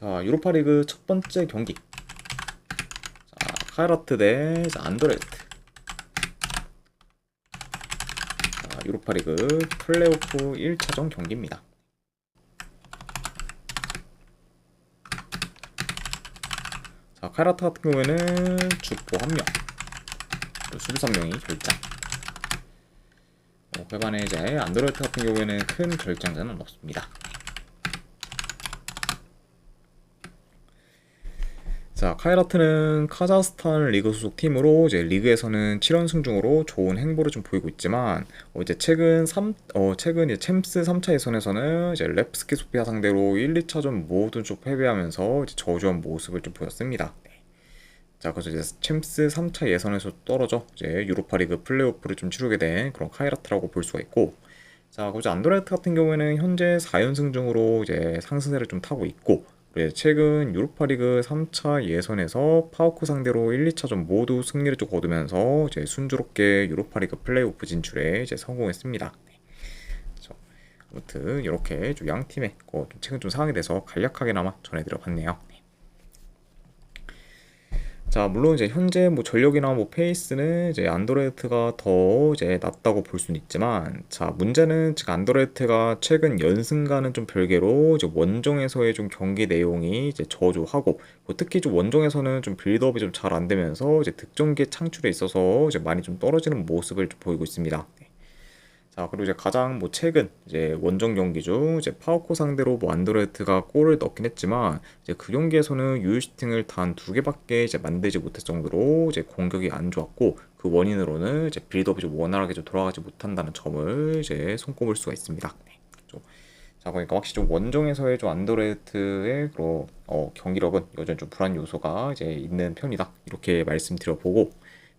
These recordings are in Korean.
자, 유로파리그 첫 번째 경기. 자, 카이라트 대 안더레르트. 자, 유로파리그 플레이오프 1차전 경기입니다. 자, 카이라트 같은 경우에는 주포 1명, 수비수 1명이 결장. 그에 반해 이제 안더레르트 같은 경우에는 큰 결장자는 없습니다. 자, 카이라트는 카자흐스탄 리그 소속 팀으로 이제 리그에서는 7연승 중으로 좋은 행보를 좀 보이고 있지만 이제 최근 이제 챔스 3차 예선에서는 이제 랩스키 소피아 상대로 1, 2차전 모두 좀 패배하면서 이제 저조한 모습을 좀 보였습니다. 네. 자, 그래서 이제 챔스 3차 예선에서 떨어져 이제 유로파리그 플레이오프를 좀 치르게 된 그런 카이라트라고 볼 수가 있고, 자, 그리고 안드레트 같은 경우에는 현재 4연승 중으로 이제 상승세를 좀 타고 있고, 최근 유로파리그 3차 예선에서 파우크 상대로 1, 2차전 모두 승리를 좀 거두면서 이제 순조롭게 유로파리그 플레이오프 진출에 이제 성공했습니다. 네. 그래서 아무튼 이렇게 좀 양 팀의 좀 최근 좀 상황에 대해서 간략하게나마 전해드려봤네요. 자, 물론 이제 현재 뭐 전력이나 뭐 페이스는 이제 안더레르트가 더 이제 낫다고 볼 수는 있지만, 자, 문제는 지금 안더레르트가 최근 연승과는 좀 별개로 이제 원정에서의 좀 경기 내용이 이제 저조하고, 뭐 특히 좀 원정에서는 좀 빌드업이 좀 잘 안 되면서 이제 득점기 창출에 있어서 이제 많이 좀 떨어지는 모습을 좀 보이고 있습니다. 자, 그리고 이제 가장 뭐 최근 이제 원정 경기 중 이제 파워코 상대로 뭐 안드레트가 골을 넣긴 했지만, 이제 그 경기에서는 유효슈팅을 단 2개밖에 이제 만들지 못할 정도로 이제 공격이 안 좋았고, 그 원인으로는 이제 빌드업이 좀 원활하게 좀 돌아가지 못한다는 점을 이제 손꼽을 수가 있습니다. 네. 자, 그러니까 확실히 좀 원정에서의 좀 안드레트의 그런 경기력은 여전히 좀 불안 요소가 이제 있는 편이다, 이렇게 말씀드려보고,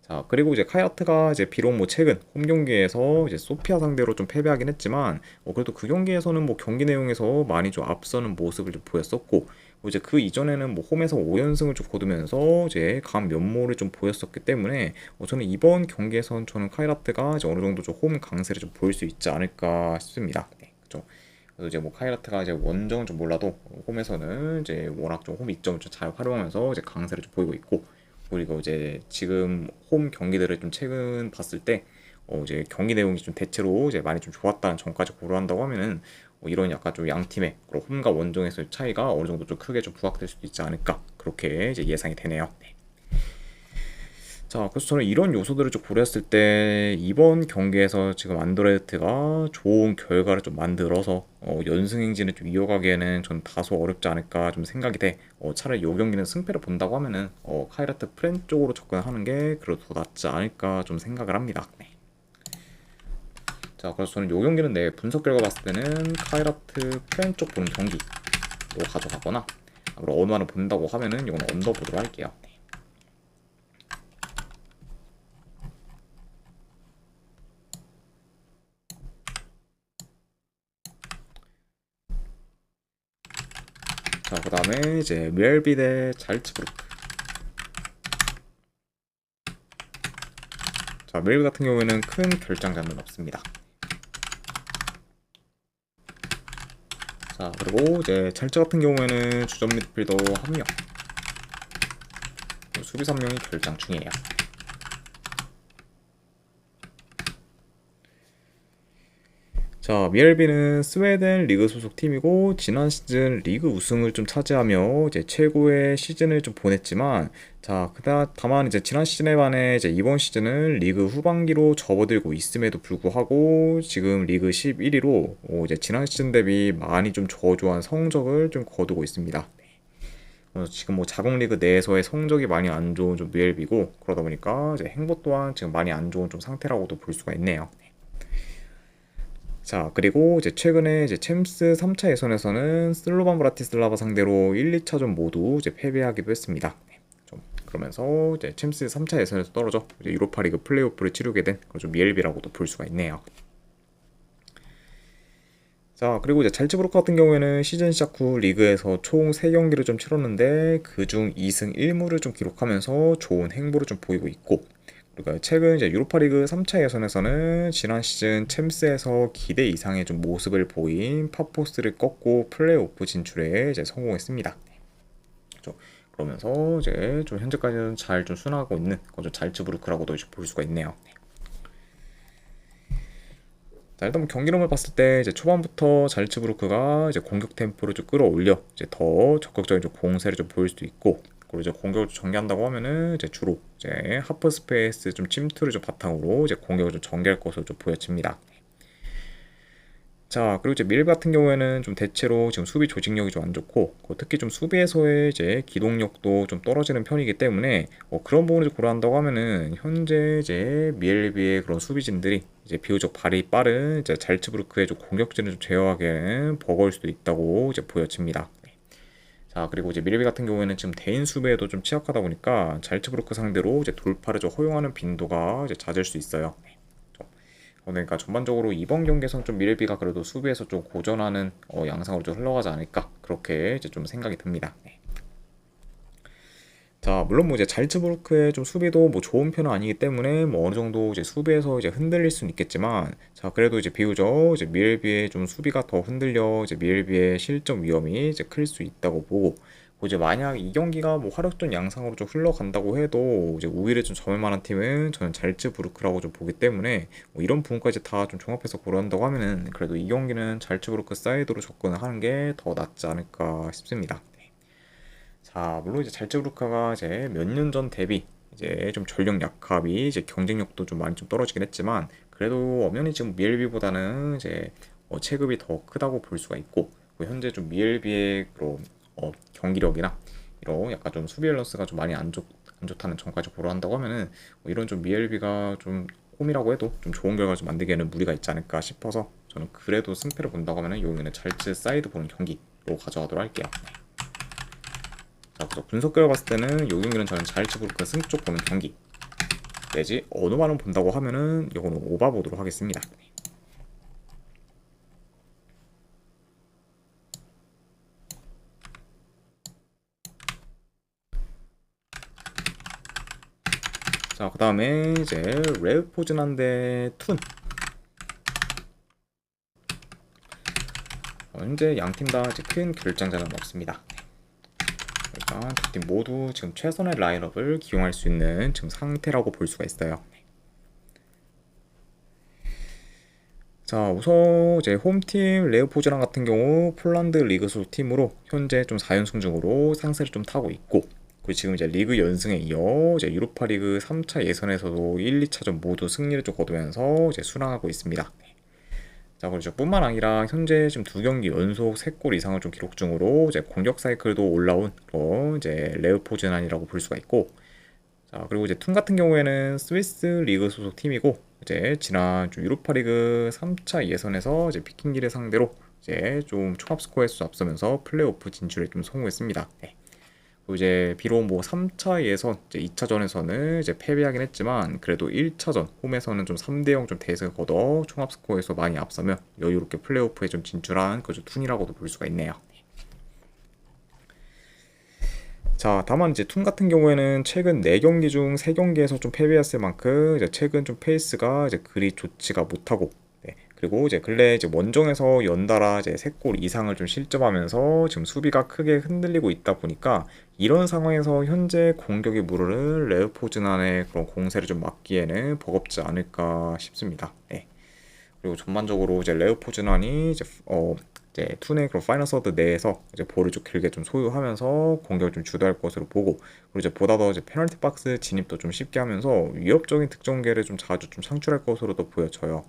자, 그리고 이제 카야트가 이제 비록 뭐 최근 홈 경기에서 이제 소피아 상대로 좀 패배하긴 했지만, 그래도 그 경기에서는 뭐 경기 내용에서 많이 좀 앞서는 모습을 좀 보였었고, 이제 그 이전에는 뭐 홈에서 5연승을 좀 거두면서 이제 강한 면모를 좀 보였었기 때문에, 저는 이번 경기에선 저는 카이라트가 이제 어느 정도 좀 홈 강세를 좀 보일 수 있지 않을까 싶습니다. 네, 그죠. 그래서 이제 뭐 카이라트가 이제 원정은 좀 몰라도 홈에서는 이제 워낙 좀 홈 이점을 좀 잘 활용하면서 이제 강세를 좀 보이고 있고, 그리고 이제 지금 홈 경기들을 좀 최근 봤을 때 이제 경기 내용이 좀 대체로 이제 많이 좀 좋았다는 점까지 고려한다고 하면은, 이런 약간 좀 양 팀의 그리고 홈과 원정에서의 차이가 어느 정도 좀 크게 좀 부각될 수도 있지 않을까, 그렇게 이제 예상이 되네요. 네. 자, 그래서 저는 이런 요소들을 좀 고려했을 때 이번 경기에서 지금 안드레트가 좋은 결과를 좀 만들어서 연승 행진을 좀 이어가기에는 좀 다소 어렵지 않을까 좀 생각이 돼. 차라리 이 경기는 승패를 본다고 하면은 카이라트 프렌 쪽으로 접근하는 게 그래도 더 낫지 않을까 좀 생각을 합니다. 네. 자, 그래서 저는 이 경기는 내 분석 결과 봤을 때는 카이라트 프렌 쪽 보는 경기로 가져가거나, 그리고 어느 하나 본다고 하면은 이건 언더 보도록 할게요. 네. 자, 그 다음에 이제 웰비 대 잘츠부르크. 자, 웰비 같은 경우에는 큰 결장자는 없습니다. 자, 그리고 이제 잘츠 같은 경우에는 주전 미드필더 1명, 수비수 1명이 결장 중이에요. 자, 미엘비는 스웨덴 리그 소속 팀이고 지난 시즌 리그 우승을 좀 차지하며 이제 최고의 시즌을 좀 보냈지만, 자, 다만 이제 지난 시즌에 반해 이제 이번 시즌은 리그 후반기로 접어들고 있음에도 불구하고 지금 리그 11위로 이제 지난 시즌 대비 많이 좀 저조한 성적을 좀 거두고 있습니다. 지금 뭐 자국 리그 내에서의 성적이 많이 안 좋은 좀 미엘비고, 그러다 보니까 이제 행보 또한 지금 많이 안 좋은 좀 상태라고도 볼 수가 있네요. 자, 그리고 이제 최근에 이제 챔스 3차 예선에서는 슬로반 브라티슬라바 상대로 1, 2차전 모두 이제 패배하기도 했습니다. 네, 좀 그러면서 이제 챔스 3차 예선에서 떨어져 이제 유로파리그 플레이오프를 치르게 된 그런 좀 미엘비라고도 볼 수가 있네요. 자, 그리고 이제 잘츠부르크 같은 경우에는 시즌 시작 후 리그에서 총 3경기를 좀 치렀는데 그중 2승 1무를 좀 기록하면서 좋은 행보를 좀 보이고 있고, 그리고 최근 이제 유로파리그 3차 예선에서는 지난 시즌 챔스에서 기대 이상의 좀 모습을 보인 파포스를 꺾고 플레이오프 진출에 이제 성공했습니다. 그죠? 그러면서 이제 좀 현재까지는 잘 좀 순항하고 있는 그좀 잘츠부르크라고도 이제 볼 수가 있네요. 자, 일단 뭐 경기력을 봤을 때 이제 초반부터 잘츠부르크가 이제 공격 템포를 좀 끌어올려 이제 더 적극적인 좀 공세를 좀 보일 수도 있고, 그리고 이제 공격을 좀 전개한다고 하면은 이제 주로 이제 하프 스페이스 좀 침투를 좀 바탕으로 이제 공격을 좀 전개할 것으로 좀 보여집니다. 자, 그리고 이제 밀 같은 경우에는 좀 대체로 지금 수비 조직력이 좀 안 좋고, 특히 좀 수비에서의 이제 기동력도 좀 떨어지는 편이기 때문에 그런 부분을 고려한다고 하면은 현재 이제 미엘비의 그런 수비진들이 이제 비교적 발이 빠른 이제 잘츠부르크의 좀 공격진을 좀 제어하기에는 버거울 수도 있다고 이제 보여집니다. 자, 그리고 이제 미엘비 같은 경우에는 지금 대인 수비에도 좀 취약하다 보니까 잘츠부르크 상대로 이제 돌파를 좀 허용하는 빈도가 이제 잦을 수 있어요. 그러니까 전반적으로 이번 경기에서는 좀 미르비가 그래도 수비에서 좀 고전하는 양상으로 좀 흘러가지 않을까, 그렇게 이제 좀 생각이 듭니다. 네. 자, 물론 뭐 이제 잘츠부르크의 좀 수비도 뭐 좋은 편은 아니기 때문에 뭐 어느 정도 이제 수비에서 이제 흔들릴 수는 있겠지만, 자, 그래도 이제 비교적 이제 미엘비의 좀 수비가 더 흔들려 이제 미엘비의 실점 위험이 이제 클 수 있다고 보고, 뭐 이제 만약 이 경기가 뭐 화력전 양상으로 좀 흘러간다고 해도 이제 우위를 좀 점할 만한 팀은 저는 잘츠부르크라고 좀 보기 때문에, 뭐 이런 부분까지 다 좀 종합해서 고려한다고 하면은 그래도 이 경기는 잘츠부르크 사이드로 접근을 하는 게 더 낫지 않을까 싶습니다. 자, 물론 이제 잘츠부르크가 이제 몇 년 전 대비 이제 좀 전력 약합이 이제 경쟁력도 좀 많이 좀 떨어지긴 했지만, 그래도 엄연히 지금 미엘비보다는 이제 체급이 더 크다고 볼 수가 있고, 현재 좀 미엘비의 그런 경기력이나 이런 약간 좀 수비 밸런스가 좀 많이 안 좋다는 점까지 고려한다고 하면은 이런 좀 미엘비가 좀 홈이라고 해도 좀 좋은 결과 좀 만들기에는 무리가 있지 않을까 싶어서, 저는 그래도 승패를 본다고 하면은 여기는 잘츠 사이드 보는 경기로 가져가도록 할게요. 자, 그래서 분석 결과 봤을 때는 이 경기는 저는 잘츠부르크 승 쪽 보는 경기 내지 어느만을 본다고 하면은 이거는 오바 보도록 하겠습니다. 자, 그 다음에 이제 레오포즈난데 툰. 현재 양 팀 다 큰 결장자는 없습니다. 일단 두 팀 모두 지금 최선의 라인업을 기용할 수 있는 지금 상태라고 볼 수가 있어요. 자, 우선 이제 홈팀 레오포즈랑 같은 경우 폴란드 리그 소속 팀으로 현재 좀 4연승 중으로 상세를 좀 타고 있고, 그리고 지금 이제 리그 연승에 이어 이제 유로파 리그 3차 예선에서도 1, 2차전 모두 승리를 좀 거두면서 이제 순항하고 있습니다. 자, 그렇죠. 뿐만 아니라 현재 지금 두 경기 연속 3골 이상을 좀 기록 중으로 이제 공격 사이클도 올라온 그런 이제 레오포즈난이라고 볼 수가 있고, 자, 그리고 이제 툰 같은 경우에는 스위스 리그 소속 팀이고, 이제 지난 좀 유로파 리그 3차 예선에서 이제 비킹기를 상대로 이제 좀 총합 스코어에서 앞서면서 플레이오프 진출에 좀 성공했습니다. 네. 그리고 이제 비록 뭐 3차 예선 이제 2차전에서는 이제 패배하긴 했지만, 그래도 1차전 홈에서는 좀 3대0 좀 대승을 거둬 총합 스코어에서 많이 앞서며 여유롭게 플레이오프에 좀 진출한 그저 툰이라고도 볼 수가 있네요. 자, 다만 이제 툰 같은 경우에는 최근 4경기 중 3경기에서 좀 패배했을 만큼 이제 최근 좀 페이스가 이제 그리 좋지가 못하고, 네. 그리고 이제 근래 이제 원정에서 연달아 이제 3골 이상을 좀 실점하면서 지금 수비가 크게 흔들리고 있다 보니까, 이런 상황에서 현재 공격이 무르른 레오포즈난의 그런 공세를 좀 막기에는 버겁지 않을까 싶습니다. 네. 그리고 전반적으로 이제 레오포즈난이 이제 투네 그런 파이널 서드 내에서 이제 볼을 좀 길게 좀 소유하면서 공격을 좀 주도할 것으로 보고, 그리고 이제 보다 더 이제 페널티 박스 진입도 좀 쉽게 하면서 위협적인 득점계를 좀 자주 좀 창출할 것으로도 보여져요.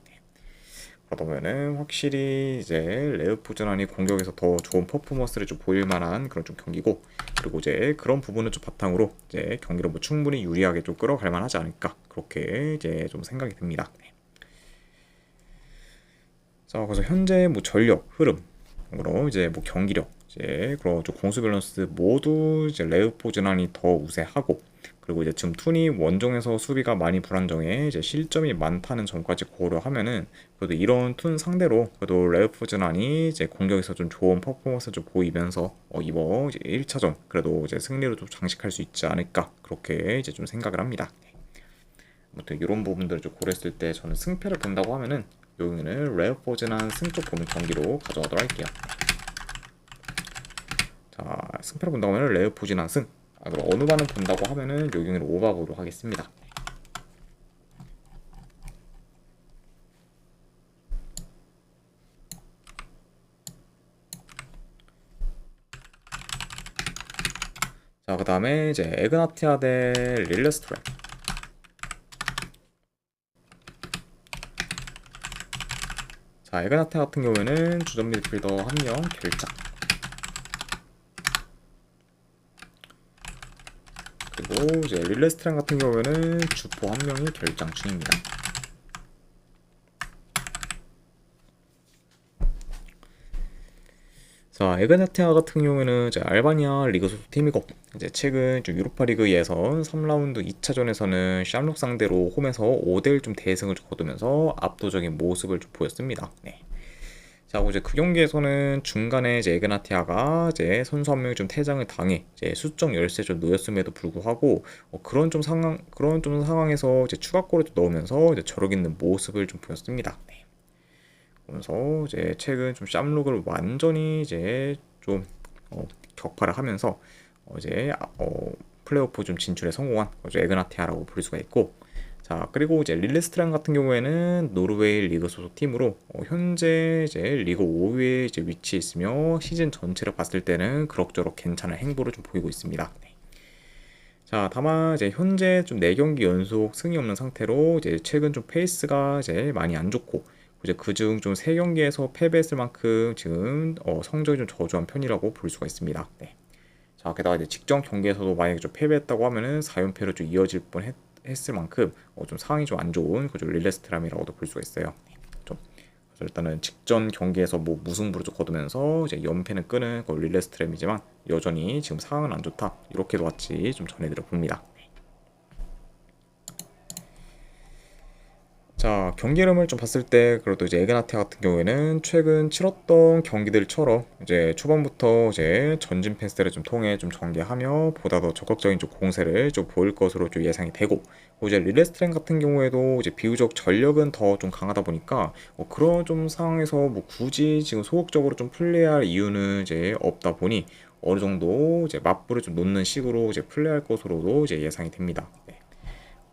그러다 보면은 확실히 이제 레오포즈난이 공격에서 더 좋은 퍼포먼스를 좀 보일 만한 그런 좀 경기고, 그리고 이제 그런 부분을 좀 바탕으로 이제 경기를 뭐 충분히 유리하게 좀 끌어갈 만하지 않을까, 그렇게 이제 좀 생각이 듭니다. 자, 그래서 현재 뭐 전력, 흐름, 그리고 이제 뭐 경기력, 이제 그리고 좀 공수 밸런스 모두 이제 레오포즈난이 더 우세하고, 그리고 이제 지금 툰이 원정에서 수비가 많이 불안정해 이제 실점이 많다는 점까지 고려하면은 그래도 이런 툰 상대로 그래도 레오포즈난이 이제 공격에서 좀 좋은 퍼포먼스 좀 보이면서 이번 이제 1차전 그래도 이제 승리로 좀 장식할 수 있지 않을까, 그렇게 이제 좀 생각을 합니다. 아무튼 이런 부분들을 좀 고려했을 때 저는 승패를 본다고 하면은 여기는 레오포즈난 승쪽 보는 경기로 가져가도록 할게요. 자, 승패를 본다고 하면 레오포진한 승. 그럼 어느 반을 본다고 하면은 요 경기를 오바 보도록 하겠습니다. 자, 그 다음에 이제 에그나티아 대 릴레스트랩. 자, 에그나티아 같은 경우에는 주전 미드필더 1명 결장. 그리고 이제 릴레스트랩 같은 경우에는 주포 1명이 결장 중입니다. 자, 에그나티아 같은 경우에는 이제 알바니아 리그 소속 팀이고, 이제 최근 좀 유로파 리그 예선 3라운드 2차전에서는 샬록 상대로 홈에서 5대1 좀 대승을 좀 거두면서 압도적인 모습을 좀 보였습니다. 네. 자, 그리고 이제 그 경기에서는 중간에 이제 에그나티아가 이제 선수 한 명이 좀 퇴장을 당해 이제 수적 열세에 좀 놓였음에도 불구하고 그런 좀 상황에서 이제 추가골을 좀 넣으면서 이제 저력 있는 모습을 좀 보였습니다. 네. 그러면서 이제 최근 좀 쌈록을 완전히 이제 좀 격파를 하면서 이제 플레이오프 좀 진출에 성공한 에그나티아라고 볼 수가 있고, 자, 그리고 이제 릴레스트랑 같은 경우에는 노르웨이 리그 소속 팀으로 현재 이제 리그 5위에 이제 위치해 있으며 시즌 전체를 봤을 때는 그럭저럭 괜찮은 행보를 좀 보이고 있습니다. 네. 자, 다만 이제 현재 좀 4경기 연속 승이 없는 상태로 이제 최근 좀 페이스가 이제 많이 안 좋고, 이제 그중 좀 3경기에서 패배했을 만큼 지금 성적이 좀 저조한 편이라고 볼 수가 있습니다. 네. 자, 게다가 이제 직전 경기에서도 만약에 좀 패배했다고 하면은 4연패로 좀 이어질 뻔했을 만큼 좀 상황이 좀 안 좋은 그좀 릴레스트람이라고도 볼 수가 있어요. 좀 그래서 일단은 직전 경기에서 뭐 무승부를 좀 거두면서 이제 연패는 끄는 그 릴레스트람이지만 여전히 지금 상황은 안 좋다, 이렇게도 같이 좀 전해드려 봅니다. 자, 경기 흐름을 좀 봤을 때 그래도 이제 에그나티아 같은 경우에는 최근 치렀던 경기들처럼 이제 초반부터 이제 전진 패스를 좀 통해 좀 전개하며 보다 더 적극적인 좀 공세를 좀 보일 것으로 좀 예상이 되고, 그리고 이제 릴레스트랭 같은 경우에도 이제 비교적 전력은 더 좀 강하다 보니까 그런 좀 상황에서 뭐 굳이 지금 소극적으로 좀 플레이할 이유는 이제 없다 보니 어느 정도 이제 맞불을 좀 놓는 식으로 이제 플레이할 것으로도 이제 예상이 됩니다. 네.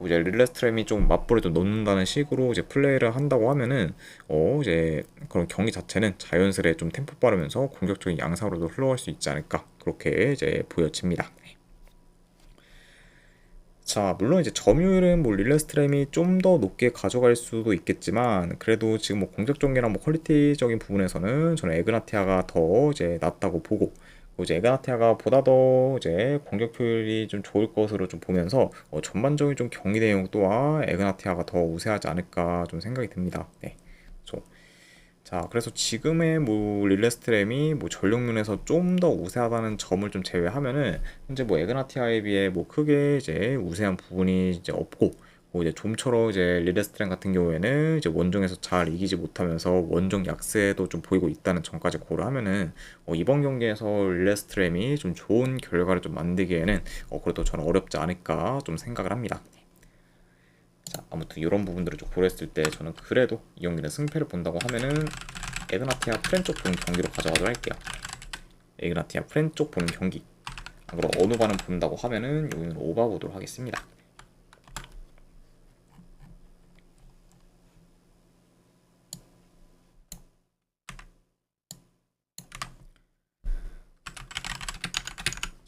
이제 릴레스트램이 좀 맞불을 좀 놓는다는 식으로 이제 플레이를 한다고 하면은 이제 그런 경기 자체는 자연스레 좀 템포 빠르면서 공격적인 양상으로도 흘러갈 수 있지 않을까, 그렇게 이제 보여집니다. 자, 물론 이제 점유율은 뭐 릴레스트램이 좀 더 높게 가져갈 수도 있겠지만 그래도 지금 뭐 공격적이나 뭐 퀄리티적인 부분에서는 저는 에그나티아가 더 이제 낫다고 보고, 그리고 이제 에그나티아가 보다 더 이제 공격 효율이 좀 좋을 것으로 좀 보면서 전반적인 좀 경기 내용 또한 에그나티아가 더 우세하지 않을까 좀 생각이 듭니다. 네. 그렇죠. 자, 그래서 지금의 뭐 릴레스트램이 뭐 전력면에서 좀 더 우세하다는 점을 좀 제외하면은 현재 뭐 에그나티아에 비해 뭐 크게 이제 우세한 부분이 이제 없고, 뭐 이제 좀처럼 이제 릴레스트램 같은 경우에는 이제 원정에서 잘 이기지 못하면서 원정 약세도 좀 보이고 있다는 점까지 고려하면은 이번 경기에서 릴레스트램이 좀 좋은 결과를 좀 만들기에는 그래도 저는 어렵지 않을까 좀 생각을 합니다. 자, 아무튼 이런 부분들을 좀 고려했을 때 저는 그래도 이 경기는 승패를 본다고 하면은 에그나티아 프렌 쪽 보는 경기로 가져가도록 할게요. 에그나티아 프렌 쪽 보는 경기. 그럼 어느 반은 본다고 하면은 여기는 오바 보도록 하겠습니다.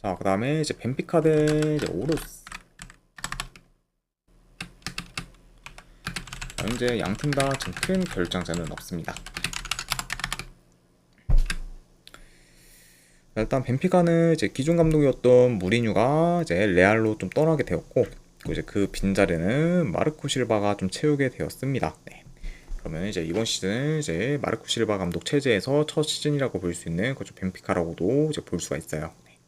자, 그 다음에 이제 벤피카 대 이제 오르스. 현재 양팀 다 지금 큰 결장자는 없습니다. 일단 벤피카는 이제 기존 감독이었던 무리뉴가 이제 레알로 좀 떠나게 되었고, 그리고 이제 그 빈자리는 마르코 실바가 좀 채우게 되었습니다. 네. 그러면 이제 이번 시즌은 이제 마르코 실바 감독 체제에서 첫 시즌이라고 볼 수 있는 그죠 벤피카라고도 이제 볼 수가 있어요. 네.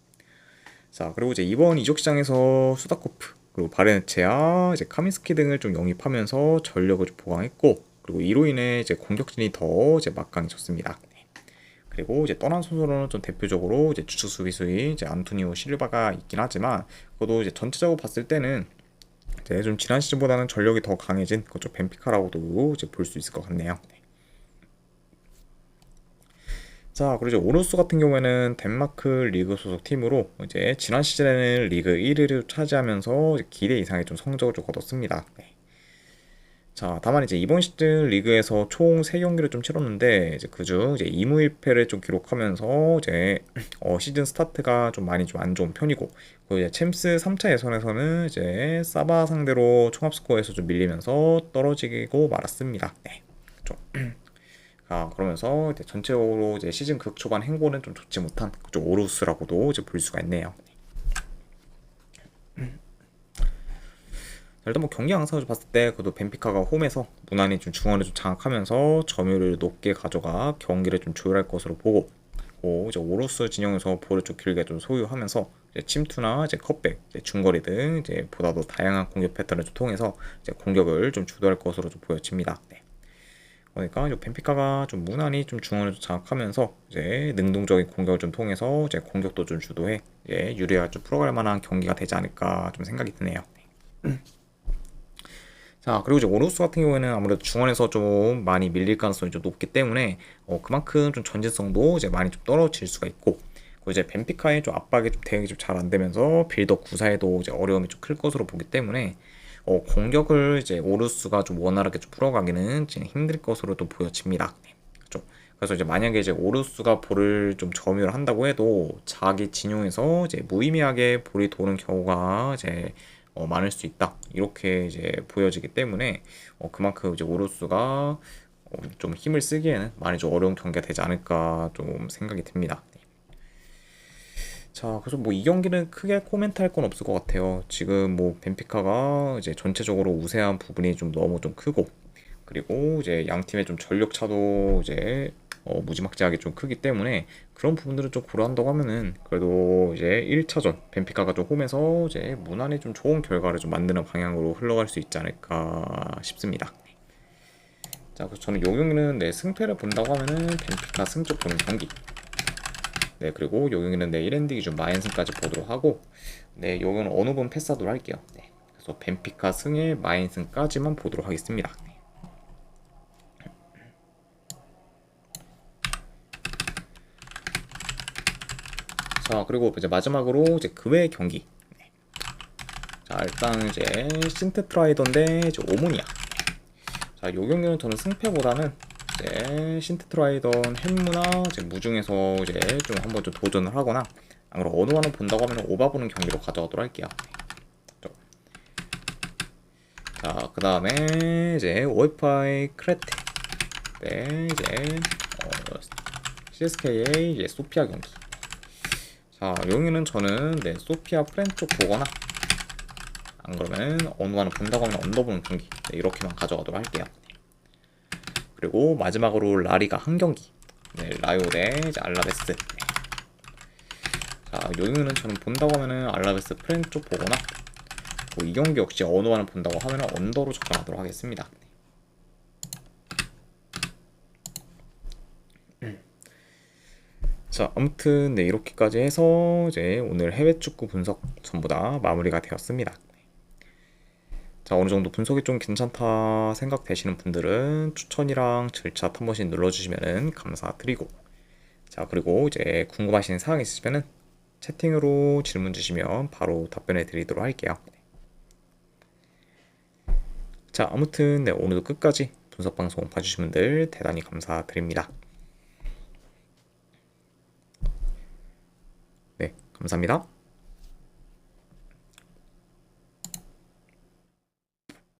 자, 그리고 이제 이번 이적 시장에서 수다코프 그리고 바레네체아 이제 카민스키 등을 좀 영입하면서 전력을 좀 보강했고, 그리고 이로 인해 이제 공격진이 더 이제 막강해졌습니다. 네. 그리고 이제 떠난 선수로는 좀 대표적으로 이제 주축 수비수인 이제 안토니오 실바가 있긴 하지만 그것도 이제 전체적으로 봤을 때는 이제 좀 지난 시즌보다는 전력이 더 강해진 그쪽 벤피카라고도 이제 볼 수 있을 것 같네요. 네. 자, 그리고 이제 오누스 같은 경우에는 덴마크 리그 소속 팀으로 이제 지난 시즌에는 리그 1위를 차지하면서 이제 기대 이상의 좀 성적을 좀 거뒀습니다. 네. 자, 다만 이제 이번 시즌 리그에서 총 3경기를 좀 치렀는데 이제 그중 이제 2무 1패를 좀 기록하면서 이제 시즌 스타트가 좀 많이 좀 안 좋은 편이고, 그리고 이제 챔스 3차 예선에서는 이제 사바 상대로 총합 스코어에서 좀 밀리면서 떨어지고 말았습니다. 네. 좀 그러면서 이제 전체적으로 이제 시즌 극초반 행보는 좀 좋지 못한 그쪽 오루스라고도 이제 볼 수가 있네요. 일단 뭐 경기 양상을 봤을 때 그래도 벤피카가 홈에서 무난히 좀 중원을 좀 장악하면서 점유율을 높게 가져가 경기를 좀 조율할 것으로 보고, 이제 오로스 진영에서 볼을 좀 길게 좀 소유하면서 이제 침투나 이제 컵백, 이제 중거리 등 이제 보다 더 다양한 공격 패턴을 좀 통해서 이제 공격을 좀 주도할 것으로 좀 보여집니다. 네. 그러니까 이제 벤피카가 좀 무난히 좀 중원을 좀 장악하면서 이제 능동적인 공격을 좀 통해서 이제 공격도 좀 주도해 유리하게 좀 풀어갈 만한 경기가 되지 않을까 좀 생각이 드네요. 자, 그리고 이제 오누스 같은 경우에는 아무래도 중원에서 좀 많이 밀릴 가능성이 좀 높기 때문에 그만큼 좀 전진성도 이제 많이 좀 떨어질 수가 있고, 그리고 이제 벤피카의 좀 압박에 좀 대응이 좀 잘 안 되면서 빌더 구사에도 이제 어려움이 좀 클 것으로 보기 때문에 공격을 이제 오누스가 좀 원활하게 좀 풀어가기는 지금 힘들 것으로 또 보여집니다. 네, 그렇죠. 그래서 이제 만약에 이제 오누스가 볼을 좀 점유를 한다고 해도 자기 진영에서 이제 무의미하게 볼이 도는 경우가 이제 많을 수 있다. 이렇게 이제 보여지기 때문에 그만큼 이제 오로스가 좀 힘을 쓰기에는 많이 좀 어려운 경기가 되지 않을까 좀 생각이 듭니다. 네. 자, 그래서 뭐 이 경기는 크게 코멘트할 건 없을 것 같아요. 지금 뭐 벤피카가 이제 전체적으로 우세한 부분이 좀 너무 좀 크고, 그리고 이제 양 팀의 좀 전력 차도 이제 무지막지하게 좀 크기 때문에 그런 부분들을 좀 고려한다고 하면은 그래도 이제 1차전 벤피카가 좀 홈에서 이제 무난히 좀 좋은 결과를 좀 만드는 방향으로 흘러갈 수 있지 않을까 싶습니다. 자, 그래서 저는 요 경기는 승패를 본다고 하면은 벤피카 승점 보는 경기. 네, 그리고 요 경기는 1엔드 기준 마인승까지 보도록 하고, 요 경기는 어느 분 패스하도록 할게요. 네, 그래서 벤피카 승에 마인승까지만 보도록 하겠습니다. 자, 그리고 이제 마지막으로 이제 그 외의 경기. 자, 일단 이제 신트 트라이더인데 이제 오모니아. 자, 요 경기는 저는 승패보다는 이제 신트 트라이던 햄무나 이제 무중에서 이제 좀 한번 좀 도전을 하거나, 안 그러면 어느 하나 본다고 하면 오바 보는 경기로 가져가도록 할게요. 자, 그 다음에 이제 오에파이 크레테. 네, 이제 CSK의 이제 소피아 경기. 자, 여기는 저는 소피아 프렌 쪽 보거나, 안 그러면 어느 하나 본다고 하면 언더 보는 경기, 이렇게만 가져가도록 할게요. 그리고 마지막으로 라리가 한 경기, 라이오 대 이제 알라베스. 자, 여기는 저는 본다고 하면은 알라베스 프렌 쪽 보거나, 이 경기 역시 어느 하나 본다고 하면은 언더로 접근하도록 하겠습니다. 자, 아무튼 이렇게까지 해서 이제 오늘 해외 축구 분석 전부 다 마무리가 되었습니다. 자, 어느 정도 분석이 좀 괜찮다 생각되시는 분들은 추천이랑 절차 한 번씩 눌러주시면 감사드리고, 자, 그리고 이제 궁금하신 사항 있으시면은 채팅으로 질문 주시면 바로 답변해 드리도록 할게요. 자, 아무튼 오늘도 끝까지 분석 방송 봐주신 분들 대단히 감사드립니다. 네, 감사합니다.